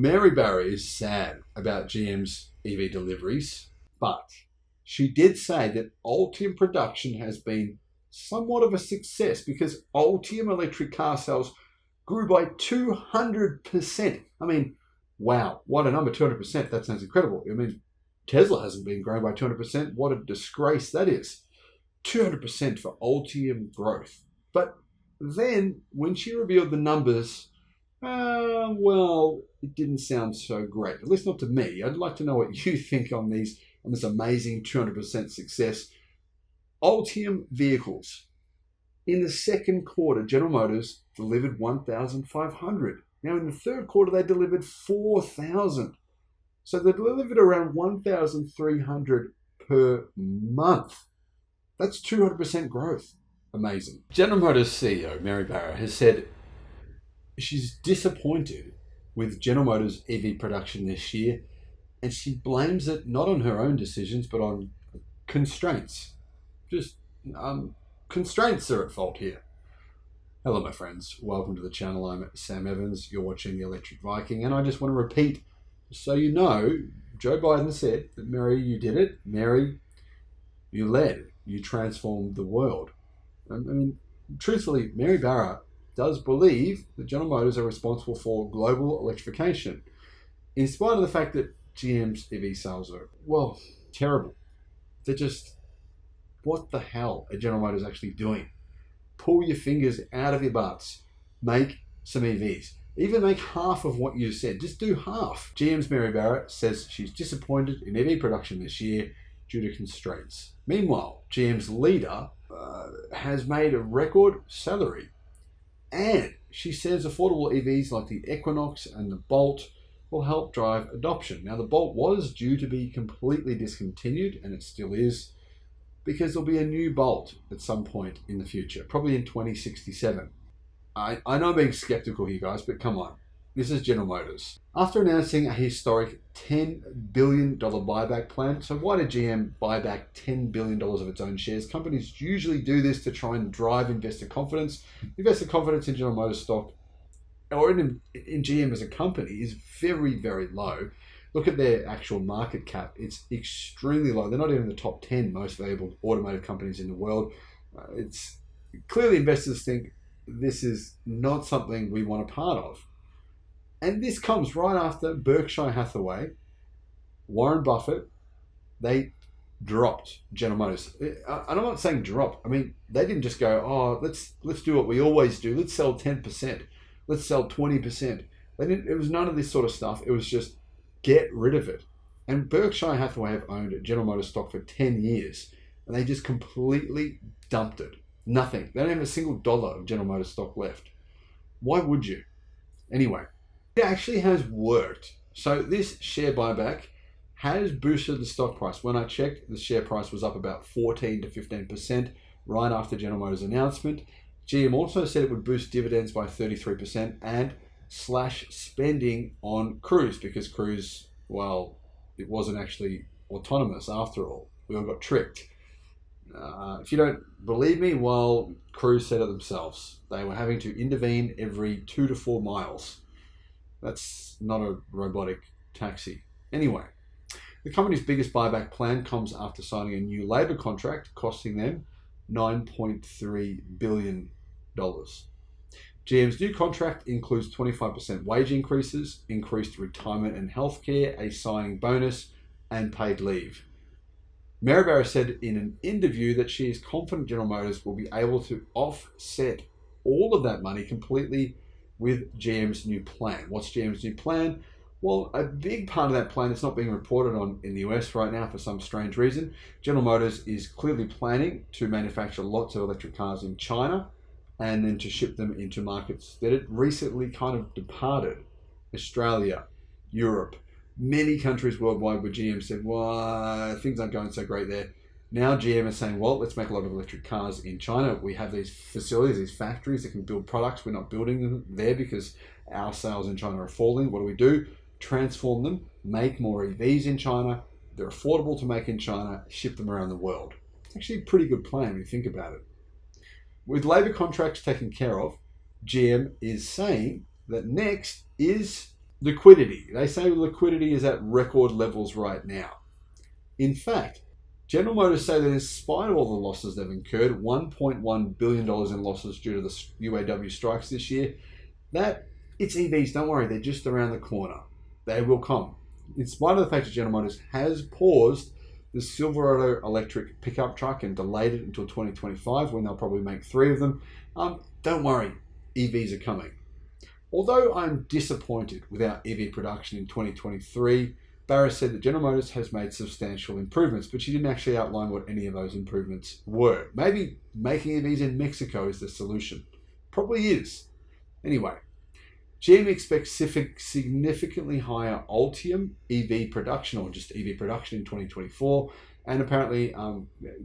Mary Barra is sad about GM's EV deliveries, but she did say that Ultium production has been somewhat of a success because Ultium electric car sales grew by 200%. I mean, wow, what a number, 200%. That sounds incredible. I mean, Tesla hasn't been growing by 200%. What a disgrace that is. 200% for Ultium growth. But then when she revealed the numbers, well, it didn't sound so great. At least not to me. I'd like to know what you think on this amazing 200% success. Ultium vehicles. In the second quarter, General Motors delivered 1,500. Now in the third quarter, they delivered 4,000. So they delivered around 1,300 per month. That's 200% growth. Amazing. General Motors CEO Mary Barra has said she's disappointed with General Motors EV production this year, and she blames it not on her own decisions, but on constraints. Constraints are at fault here. Hello, my friends. Welcome to the channel. I'm Sam Evans. You're watching the Electric Viking, and I just want to repeat, so you know, Joe Biden said that, Mary, you did it. Mary, you led. You transformed the world. I mean, truthfully, Mary Barra does believe that General Motors are responsible for global electrification, in spite of the fact that GM's EV sales are, well, terrible. They're just, what the hell are General Motors actually doing? Pull your fingers out of your butts. Make some EVs. Even make half of what you said. Just do half. GM's Mary Barra says she's disappointed in EV production this year due to constraints. Meanwhile, GM's leader has made a record salary. And she says affordable EVs like the Equinox and the Bolt will help drive adoption. Now, the Bolt was due to be completely discontinued, and it still is, because there'll be a new Bolt at some point in the future, probably in 2067. I know I'm being skeptical here, guys, but come on. This is General Motors. After announcing a historic $10 billion buyback plan, so why did GM buy back $10 billion of its own shares? Companies usually do this to try and drive investor confidence. Investor confidence in General Motors stock, or in GM as a company, is very, very low. Look at their actual market cap. It's extremely low. They're not even in the top 10 most valuable automotive companies in the world. It's clearly investors think this is not something we want a part of. And this comes right after Berkshire Hathaway, Warren Buffett, they dropped General Motors. And I'm not saying drop. I mean, they didn't just go, oh, let's do what we always do. Let's sell 10%. Let's sell 20%. It was none of this sort of stuff. It was just get rid of it. And Berkshire Hathaway have owned General Motors stock for 10 years. And they just completely dumped it. Nothing. They don't have a single dollar of General Motors stock left. Why would you? Anyway, it actually has worked. So this share buyback has boosted the stock price. When I checked, the share price was up about 14 to 15% right after General Motors' announcement. GM also said it would boost dividends by 33% and slash spending on Cruise, because Cruise, well, it wasn't actually autonomous after all. We all got tricked. If you don't believe me, well, Cruise said it themselves. They were having to intervene every 2 to 4 miles. That's not a robotic taxi. Anyway, the company's biggest buyback plan comes after signing a new labor contract costing them $9.3 billion. GM's new contract includes 25% wage increases, increased retirement and healthcare, a signing bonus, and paid leave. Mary Barra said in an interview that she is confident General Motors will be able to offset all of that money completely with GM's new plan. What's GM's new plan? Well, a big part of that plan is not being reported on in the US right now for some strange reason. General Motors is clearly planning to manufacture lots of electric cars in China and then to ship them into markets that it recently kind of departed. Australia, Europe, many countries worldwide where GM said, well, things aren't going so great there. Now GM is saying, well, let's make a lot of electric cars in China. We have these facilities, these factories that can build products. We're not building them there because our sales in China are falling. What do? Transform them, make more EVs in China. They're affordable to make in China, ship them around the world. It's actually a pretty good plan when you think about it. With labor contracts taken care of, GM is saying that next is Liquidity. They say liquidity is at record levels right now. In fact, General Motors say that in spite of all the losses they've incurred, $1.1 billion in losses due to the UAW strikes this year, that it's EVs, don't worry, they're just around the corner. They will come. In spite of the fact that General Motors has paused the Silverado electric pickup truck and delayed it until 2025 when they'll probably make 3 of them, don't worry, EVs are coming. Although I'm disappointed with our EV production in 2023, Barra said that General Motors has made substantial improvements, but she didn't actually outline what any of those improvements were. Maybe making EVs in Mexico is the solution. Probably is. Anyway, GM expects significantly higher Ultium EV production, or just EV production in 2024, and apparently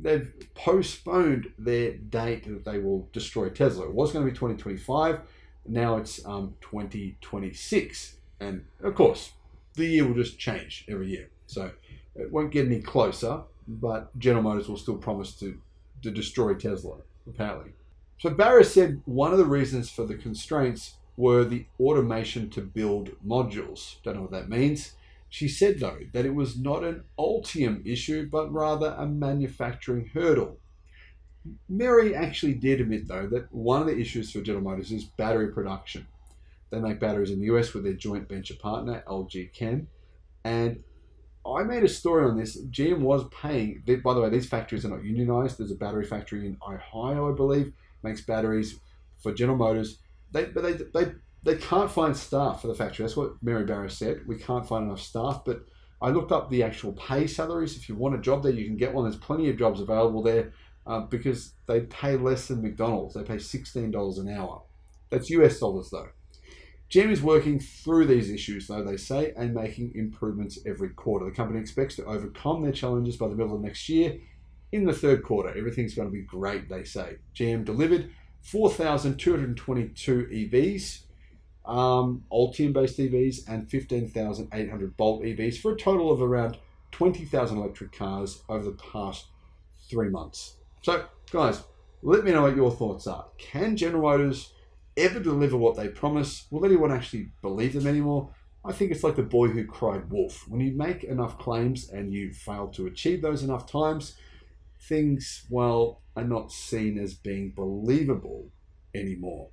they've postponed their date that they will destroy Tesla. It was going to be 2025, now it's 2026, and of course, the year will just change every year. So it won't get any closer, but General Motors will still promise to destroy Tesla, apparently. So Barra said one of the reasons for the constraints were the automation to build modules. Don't know what that means. She said, though, that it was not an Ultium issue, but rather a manufacturing hurdle. Mary actually did admit, though, that one of the issues for General Motors is battery production. They make batteries in the US with their joint venture partner, LG Chem. And I made a story on this. GM was paying, by the way, these factories are not unionized. There's a battery factory in Ohio, I believe, makes batteries for General Motors. They can't find staff for the factory. That's what Mary Barra said. We can't find enough staff. But I looked up the actual pay salaries. If you want a job there, you can get one. There's plenty of jobs available there because they pay less than McDonald's. They pay $16 an hour. That's US dollars, though. GM is working through these issues, though, they say, and making improvements every quarter. The company expects to overcome their challenges by the middle of next year. In the third quarter, everything's going to be great, they say. GM delivered 4,222 EVs, Ultium-based EVs, and 15,800 Bolt EVs for a total of around 20,000 electric cars over the past 3 months. So, guys, let me know what your thoughts are. Can General Motors ever deliver what they promise? Will anyone actually believe them anymore? I think it's like the boy who cried wolf. When you make enough claims and you fail to achieve those enough times, things, well, are not seen as being believable anymore.